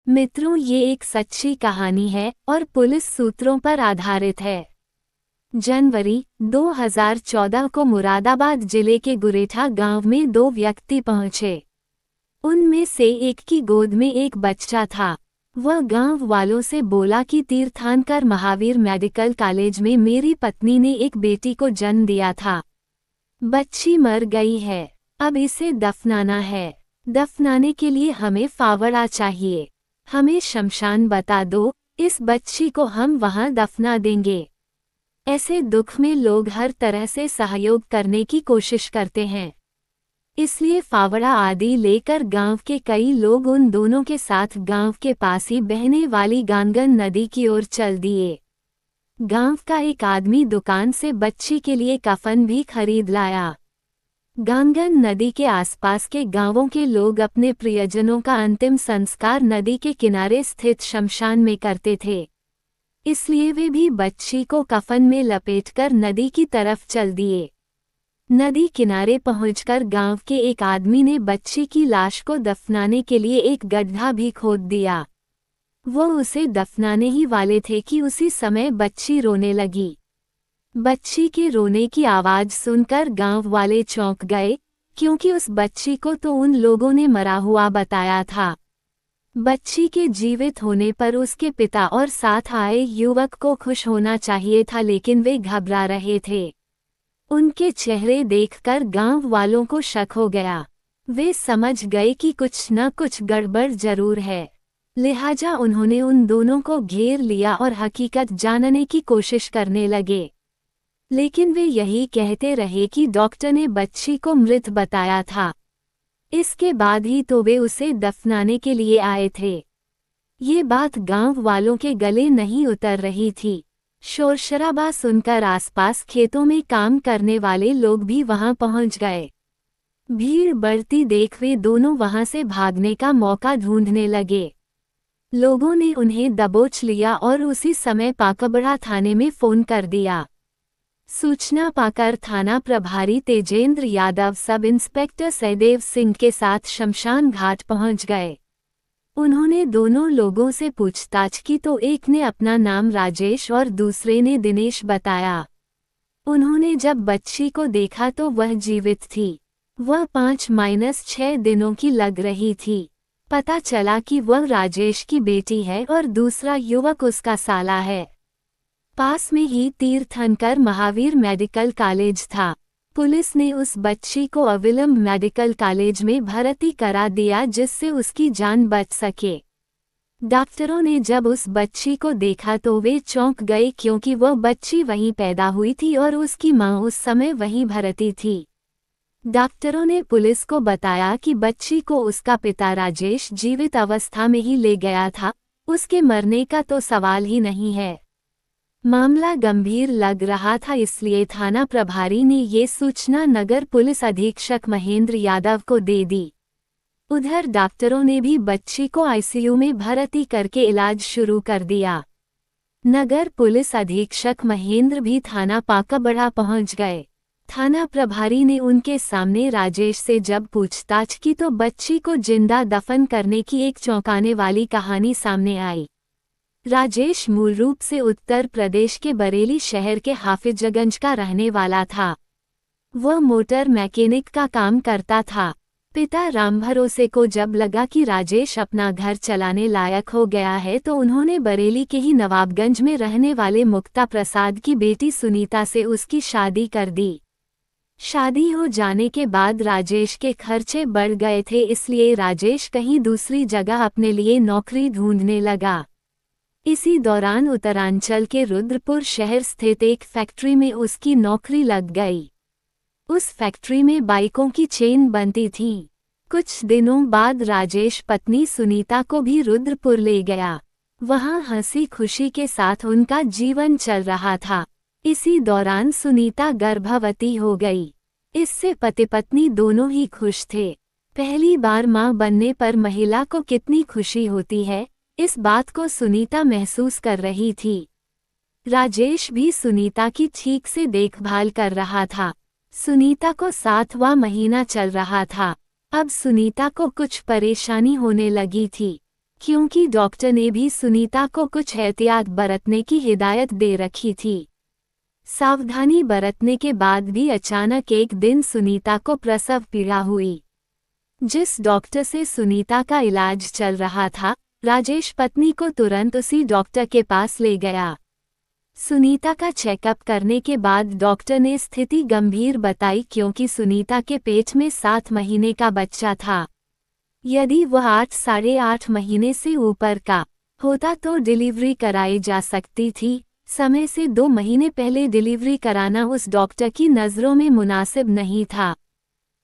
मित्रों, ये एक सच्ची कहानी है और पुलिस सूत्रों पर आधारित है। जनवरी 2014 को मुरादाबाद जिले के गुरेठा गांव में दो व्यक्ति पहुंचे। उनमें से एक की गोद में एक बच्चा था। वह गांव वालों से बोला कि तीर्थांकर महावीर मेडिकल कॉलेज में मेरी पत्नी ने एक बेटी को जन्म दिया था। बच्ची मर गई है, अब इसे दफनाना है। दफनाने के लिए हमें फावड़ा चाहिए। हमें शमशान बता दो, इस बच्ची को हम वहां दफना देंगे। ऐसे दुख में लोग हर तरह से सहयोग करने की कोशिश करते हैं, इसलिए फावड़ा आदि लेकर गांव के कई लोग उन दोनों के साथ गांव के पास ही बहने वाली गांगन नदी की ओर चल दिए। गांव का एक आदमी दुकान से बच्ची के लिए कफन भी खरीद लाया। गांगन नदी के आसपास के गांवों के लोग अपने प्रियजनों का अंतिम संस्कार नदी के किनारे स्थित शमशान में करते थे, इसलिए वे भी बच्ची को कफन में लपेटकर नदी की तरफ चल दिए। नदी किनारे पहुंचकर गांव के एक आदमी ने बच्ची की लाश को दफनाने के लिए एक गड्ढा भी खोद दिया। वो उसे दफनाने ही वाले थे कि उसी समय बच्ची रोने लगी। बच्ची के रोने की आवाज सुनकर गांव वाले चौंक गए, क्योंकि उस बच्ची को तो उन लोगों ने मरा हुआ बताया था। बच्ची के जीवित होने पर उसके पिता और साथ आए युवक को खुश होना चाहिए था, लेकिन वे घबरा रहे थे। उनके चेहरे देखकर गांव वालों को शक हो गया। वे समझ गए कि कुछ न कुछ गड़बड़ जरूर है, लिहाजा उन्होंने उन दोनों को घेर लिया और हकीकत जानने की कोशिश करने लगे। लेकिन वे यही कहते रहे कि डॉक्टर ने बच्ची को मृत बताया था। इसके बाद ही तो वे उसे दफनाने के लिए आए थे। ये बात गांव वालों के गले नहीं उतर रही थी। शोरशराबा सुनकर आसपास खेतों में काम करने वाले लोग भी वहां पहुंच गए। भीड़ बढ़ती देख वे दोनों वहां से भागने का मौका ढूंढने लगे। लोगों ने उन्हें दबोच लिया और उसी समय पाकबड़ा थाने में फोन कर दिया। सूचना पाकर थाना प्रभारी तेजेंद्र यादव सब इंस्पेक्टर सहदेव सिंह के साथ शमशान घाट पहुंच गए। उन्होंने दोनों लोगों से पूछताछ की तो एक ने अपना नाम राजेश और दूसरे ने दिनेश बताया। उन्होंने जब बच्ची को देखा तो वह जीवित थी। वह 5-6 दिनों की लग रही थी। पता चला कि वह राजेश की बेटी है और दूसरा युवक उसका साला है। पास में ही तीर्थंकर महावीर मेडिकल कॉलेज था। पुलिस ने उस बच्ची को अविलंब मेडिकल कॉलेज में भर्ती करा दिया, जिससे उसकी जान बच सके। डॉक्टरों ने जब उस बच्ची को देखा तो वे चौंक गए, क्योंकि वह बच्ची वहीं पैदा हुई थी और उसकी मां उस समय वहीं भर्ती थी। डॉक्टरों ने पुलिस को बताया कि बच्ची को उसका पिता राजेश जीवित अवस्था में ही ले गया था, उसके मरने का तो सवाल ही नहीं है। मामला गंभीर लग रहा था, इसलिए थाना प्रभारी ने ये सूचना नगर पुलिस अधीक्षक महेंद्र यादव को दे दी। उधर डॉक्टरों ने भी बच्ची को आईसीयू में भर्ती करके इलाज शुरू कर दिया। नगर पुलिस अधीक्षक महेंद्र भी थाना पाकबड़ा पहुंच गए। थाना प्रभारी ने उनके सामने राजेश से जब पूछताछ की तो बच्ची को जिंदा दफन करने की एक चौंकाने वाली कहानी सामने आई। राजेश मूल रूप से उत्तर प्रदेश के बरेली शहर के हाफिजगंज का रहने वाला था। वह मोटर मैकेनिक का काम करता था। पिता राम भरोसे को जब लगा कि राजेश अपना घर चलाने लायक हो गया है तो उन्होंने बरेली के ही नवाबगंज में रहने वाले मुक्ता प्रसाद की बेटी सुनीता से उसकी शादी कर दी। शादी हो जाने के बाद राजेश के खर्चे बढ़ गए थे, इसलिए राजेश कहीं दूसरी जगह अपने लिए नौकरी ढूंढने लगा। इसी दौरान उत्तरांचल के रुद्रपुर शहर स्थित एक फैक्ट्री में उसकी नौकरी लग गई। उस फैक्ट्री में बाइकों की चेन बनती थी। कुछ दिनों बाद राजेश पत्नी सुनीता को भी रुद्रपुर ले गया। वहां हंसी खुशी के साथ उनका जीवन चल रहा था। इसी दौरान सुनीता गर्भवती हो गई। इससे पति पत्नी दोनों ही खुश थे। पहली बार मां बनने पर महिला को कितनी खुशी होती है, इस बात को सुनीता महसूस कर रही थी। राजेश भी सुनीता की ठीक से देखभाल कर रहा था। सुनीता को 7वां महीना चल रहा था। अब सुनीता को कुछ परेशानी होने लगी थी, क्योंकि डॉक्टर ने भी सुनीता को कुछ एहतियात बरतने की हिदायत दे रखी थी। सावधानी बरतने के बाद भी अचानक एक दिन सुनीता को प्रसव पीड़ा हुई। जिस डॉक्टर से सुनीता का इलाज चल रहा था, राजेश पत्नी को तुरंत उसी डॉक्टर के पास ले गया। सुनीता का चेकअप करने के बाद डॉक्टर ने स्थिति गंभीर बताई, क्योंकि सुनीता के पेट में 7 महीने का बच्चा था। यदि वह 8 साढ़े 8 महीने से ऊपर का होता तो डिलीवरी कराई जा सकती थी। समय से 2 महीने पहले डिलीवरी कराना उस डॉक्टर की नज़रों में मुनासिब नहीं था।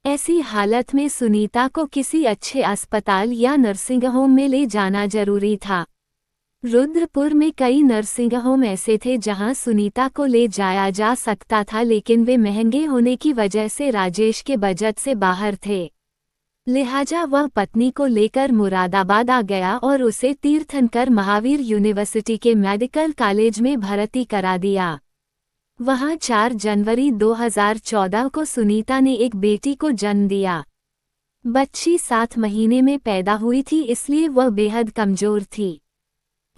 ऐसी हालत में सुनीता को किसी अच्छे अस्पताल या नर्सिंग होम में ले जाना जरूरी था। रुद्रपुर में कई नर्सिंग होम ऐसे थे जहां सुनीता को ले जाया जा सकता था, लेकिन वे महंगे होने की वजह से राजेश के बजट से बाहर थे। लिहाजा वह पत्नी को लेकर मुरादाबाद आ गया और उसे तीर्थंकर महावीर यूनिवर्सिटी के मेडिकल कॉलेज में भर्ती करा दिया। वहां 4 जनवरी 2014 को सुनीता ने एक बेटी को जन्म दिया। बच्ची 7 महीने में पैदा हुई थी, इसलिए वह बेहद कमजोर थी।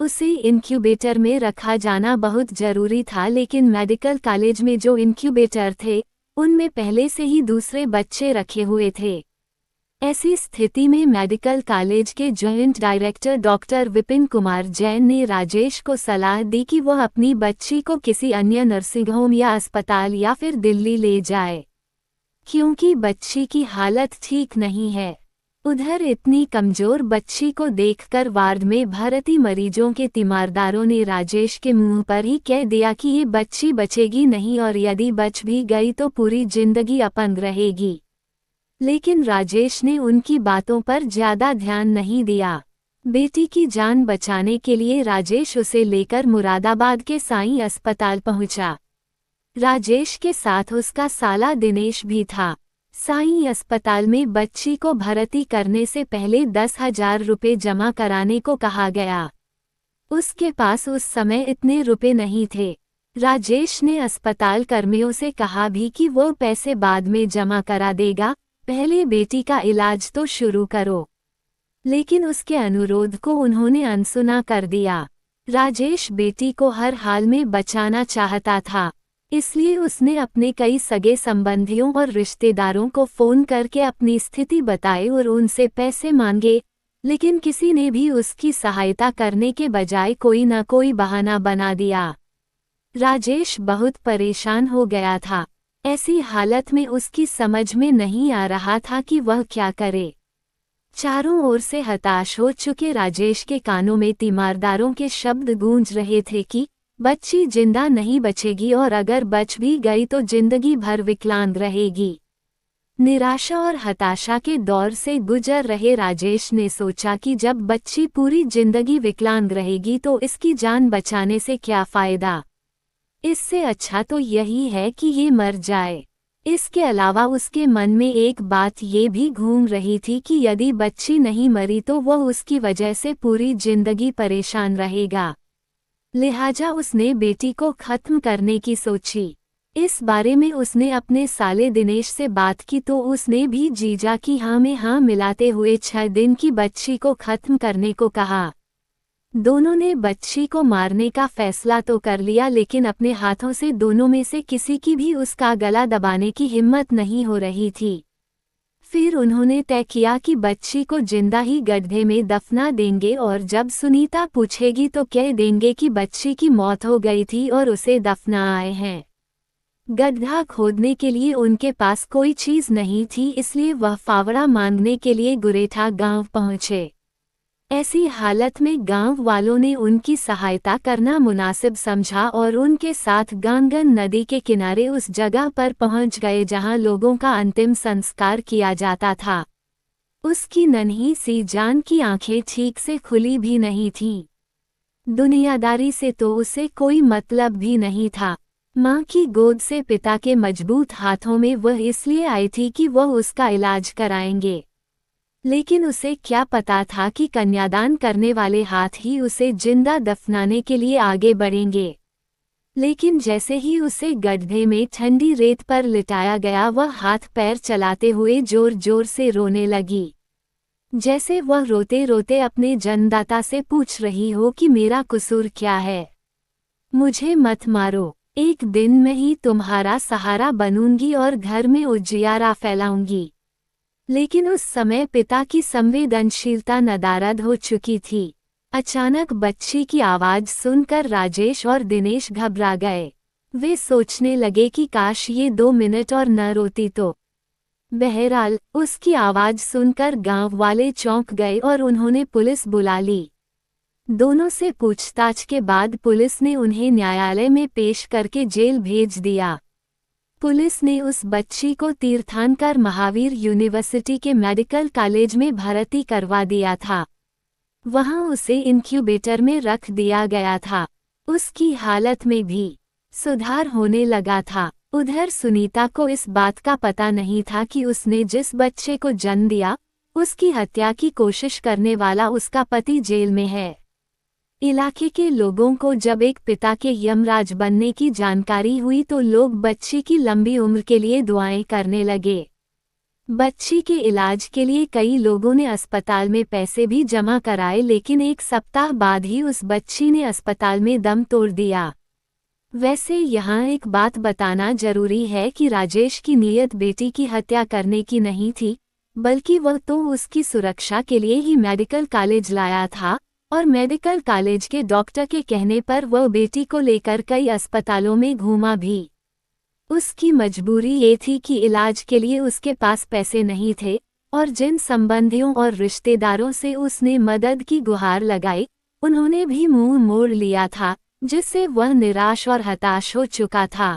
उसे इनक्यूबेटर में रखा जाना बहुत जरूरी था, लेकिन मेडिकल कॉलेज में जो इनक्यूबेटर थे उनमें पहले से ही दूसरे बच्चे रखे हुए थे। ऐसी स्थिति में मेडिकल कॉलेज के joint director doctor Vipin Kumar Jain ने राजेश को सलाह दी कि वह अपनी बच्ची को किसी अन्य नर्सिंग होम या अस्पताल या फिर दिल्ली ले जाए, क्योंकि बच्ची की हालत ठीक नहीं है। उधर इतनी कमजोर बच्ची को देखकर वार्ड में भर्ती मरीजों के तीमारदारों ने राजेश के मुंह पर ही कह दिया कि ये बच्ची बचेगी नहीं, और यदि बच भी गई तो पूरी जिंदगी अपंग रहेगी। लेकिन राजेश ने उनकी बातों पर ज्यादा ध्यान नहीं दिया। बेटी की जान बचाने के लिए राजेश उसे लेकर मुरादाबाद के साईं अस्पताल पहुंचा। राजेश के साथ उसका साला दिनेश भी था। साईं अस्पताल में बच्ची को भर्ती करने से पहले 10,000 रुपये जमा कराने को कहा गया। उसके पास उस समय इतने रुपए नहीं थे। राजेश ने अस्पताल कर्मियों से कहा भी कि वो पैसे बाद में जमा करा देगा, पहले बेटी का इलाज तो शुरू करो। लेकिन उसके अनुरोध को उन्होंने अनसुना कर दिया। राजेश बेटी को हर हाल में बचाना चाहता था, इसलिए उसने अपने कई सगे संबंधियों और रिश्तेदारों को फोन करके अपनी स्थिति बताई और उनसे पैसे मांगे, लेकिन किसी ने भी उसकी सहायता करने के बजाय कोई न कोई बहाना बना दिया। राजेश बहुत परेशान हो गया था। ऐसी हालत में उसकी समझ में नहीं आ रहा था कि वह क्या करे। चारों ओर से हताश हो चुके राजेश के कानों में तीमारदारों के शब्द गूंज रहे थे कि बच्ची जिंदा नहीं बचेगी, और अगर बच भी गई तो जिंदगी भर विकलांग रहेगी। निराशा और हताशा के दौर से गुजर रहे राजेश ने सोचा कि जब बच्ची पूरी जिंदगी विकलांग रहेगी तो इसकी जान बचाने से क्या फायदा। इससे अच्छा तो यही है कि ये मर जाए। इसके अलावा उसके मन में एक बात ये भी घूम रही थी कि यदि बच्ची नहीं मरी तो वह उसकी वजह से पूरी जिंदगी परेशान रहेगा। लिहाजा उसने बेटी को खत्म करने की सोची। इस बारे में उसने अपने साले दिनेश से बात की तो उसने भी जीजा की हाँ में हाँ मिलाते हुए 6 दिन की बच्ची को खत्म करने को कहा। दोनों ने बच्ची को मारने का फैसला तो कर लिया, लेकिन अपने हाथों से दोनों में से किसी की भी उसका गला दबाने की हिम्मत नहीं हो रही थी। फिर उन्होंने तय किया कि बच्ची को जिंदा ही गड्ढे में दफना देंगे, और जब सुनीता पूछेगी तो कह देंगे कि बच्ची की मौत हो गई थी और उसे दफना आए हैं। गड्ढा खोदने के लिए उनके पास कोई चीज नहीं थी, इसलिए वह फावड़ा मांगने के लिए गुरेठा गांव पहुंचे। ऐसी हालत में गांव वालों ने उनकी सहायता करना मुनासिब समझा और उनके साथ गंगन नदी के किनारे उस जगह पर पहुंच गए जहां लोगों का अंतिम संस्कार किया जाता था। उसकी नन्ही सी जान की आंखें ठीक से खुली भी नहीं थीं। दुनियादारी से तो उसे कोई मतलब भी नहीं था। माँ की गोद से पिता के मजबूत हाथों में वह इसलिए आई थी कि वह उसका इलाज कराएंगे, लेकिन उसे क्या पता था कि कन्यादान करने वाले हाथ ही उसे जिंदा दफनाने के लिए आगे बढ़ेंगे। लेकिन जैसे ही उसे गड्ढे में ठंडी रेत पर लिटाया गया, वह हाथ पैर चलाते हुए जोर जोर से रोने लगी। जैसे वह रोते रोते अपने जन्मदाता से पूछ रही हो कि मेरा कसूर क्या है। मुझे मत मारो, एक दिन मैं ही तुम्हारा सहारा बनूंगी और घर में उजियारा फैलाऊंगी। लेकिन उस समय पिता की संवेदनशीलता नदारद हो चुकी थी। अचानक बच्ची की आवाज सुनकर राजेश और दिनेश घबरा गए। वे सोचने लगे कि काश ये 2 मिनट और न रोती तो। बहरहाल उसकी आवाज सुनकर गांव वाले चौंक गए और उन्होंने पुलिस बुला ली। दोनों से पूछताछ के बाद पुलिस ने उन्हें न्यायालय में पेश करके जेल भेज दिया। पुलिस ने उस बच्ची को तीर्थांकर महावीर यूनिवर्सिटी के मेडिकल कॉलेज में भर्ती करवा दिया था। वहां उसे इनक्यूबेटर में रख दिया गया था। उसकी हालत में भी सुधार होने लगा था। उधर सुनीता को इस बात का पता नहीं था कि उसने जिस बच्चे को जन्म दिया, उसकी हत्या की कोशिश करने वाला उसका पति जेल में है। इलाके के लोगों को जब एक पिता के यमराज बनने की जानकारी हुई तो लोग बच्ची की लंबी उम्र के लिए दुआएं करने लगे। बच्ची के इलाज के लिए कई लोगों ने अस्पताल में पैसे भी जमा कराए, लेकिन 1 सप्ताह बाद ही उस बच्ची ने अस्पताल में दम तोड़ दिया। वैसे यहाँ एक बात बताना जरूरी है कि राजेश की नीयत बेटी की हत्या करने की नहीं थी, बल्कि वह तो उसकी सुरक्षा के लिए ही मेडिकल कॉलेज लाया था और मेडिकल कॉलेज के डॉक्टर के कहने पर वह बेटी को लेकर कई अस्पतालों में घूमा भी। उसकी मजबूरी ये थी कि इलाज के लिए उसके पास पैसे नहीं थे और जिन संबंधियों और रिश्तेदारों से उसने मदद की गुहार लगाई, उन्होंने भी मुंह मोड़ लिया था, जिससे वह निराश और हताश हो चुका था।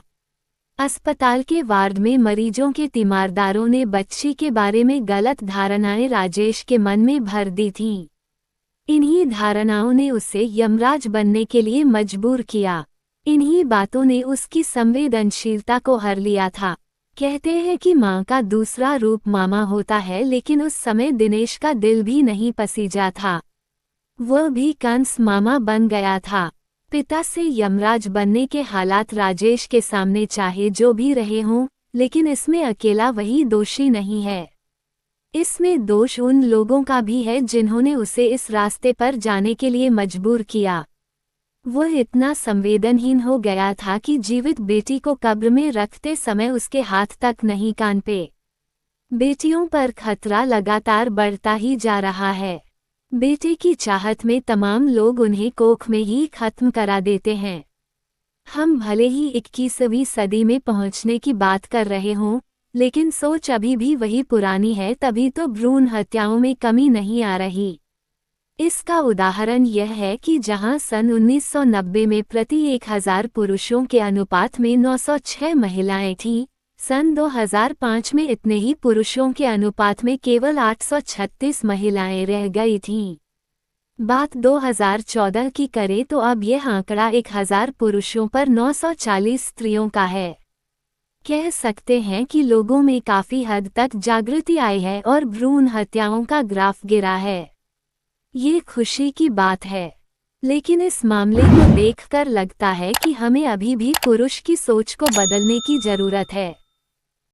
अस्पताल के वार्ड में मरीजों के तीमारदारों ने बच्ची के बारे में गलत धारणाएं राजेश के मन में भर दी थीं। इन्हीं धारणाओं ने उसे यमराज बनने के लिए मजबूर किया। इन्हीं बातों ने उसकी संवेदनशीलता को हर लिया था। कहते हैं कि माँ का दूसरा रूप मामा होता है, लेकिन उस समय दिनेश का दिल भी नहीं पसीजा था। वह भी कंस मामा बन गया था। पिता से यमराज बनने के हालात राजेश के सामने चाहे जो भी रहे हों, लेकिन इसमें अकेला वही दोषी नहीं है। इसमें दोष उन लोगों का भी है जिन्होंने उसे इस रास्ते पर जाने के लिए मजबूर किया। वह इतना संवेदनहीन हो गया था कि जीवित बेटी को कब्र में रखते समय उसके हाथ तक नहीं कांपे। बेटियों पर खतरा लगातार बढ़ता ही जा रहा है। बेटे की चाहत में तमाम लोग उन्हें कोख में ही खत्म करा देते हैं। हम भले ही 21वीं सदी में पहुंचने की बात कर रहे हों, लेकिन सोच अभी भी वही पुरानी है, तभी तो भ्रूण हत्याओं में कमी नहीं आ रही। इसका उदाहरण यह है कि जहां सन 1990 में प्रति 1000 पुरुषों के अनुपात में 906 महिलाएं थीं, सन 2005 में इतने ही पुरुषों के अनुपात में केवल 836 महिलाएं रह गई थीं। बात 2014 की करें तो अब यह आंकड़ा 1000 पुरुषों पर 940 स्त्रियों का है। कह सकते हैं कि लोगों में काफी हद तक जागृति आई है और भ्रूण हत्याओं का ग्राफ गिरा है। ये खुशी की बात है, लेकिन इस मामले को देखकर लगता है कि हमें अभी भी पुरुष की सोच को बदलने की जरूरत है।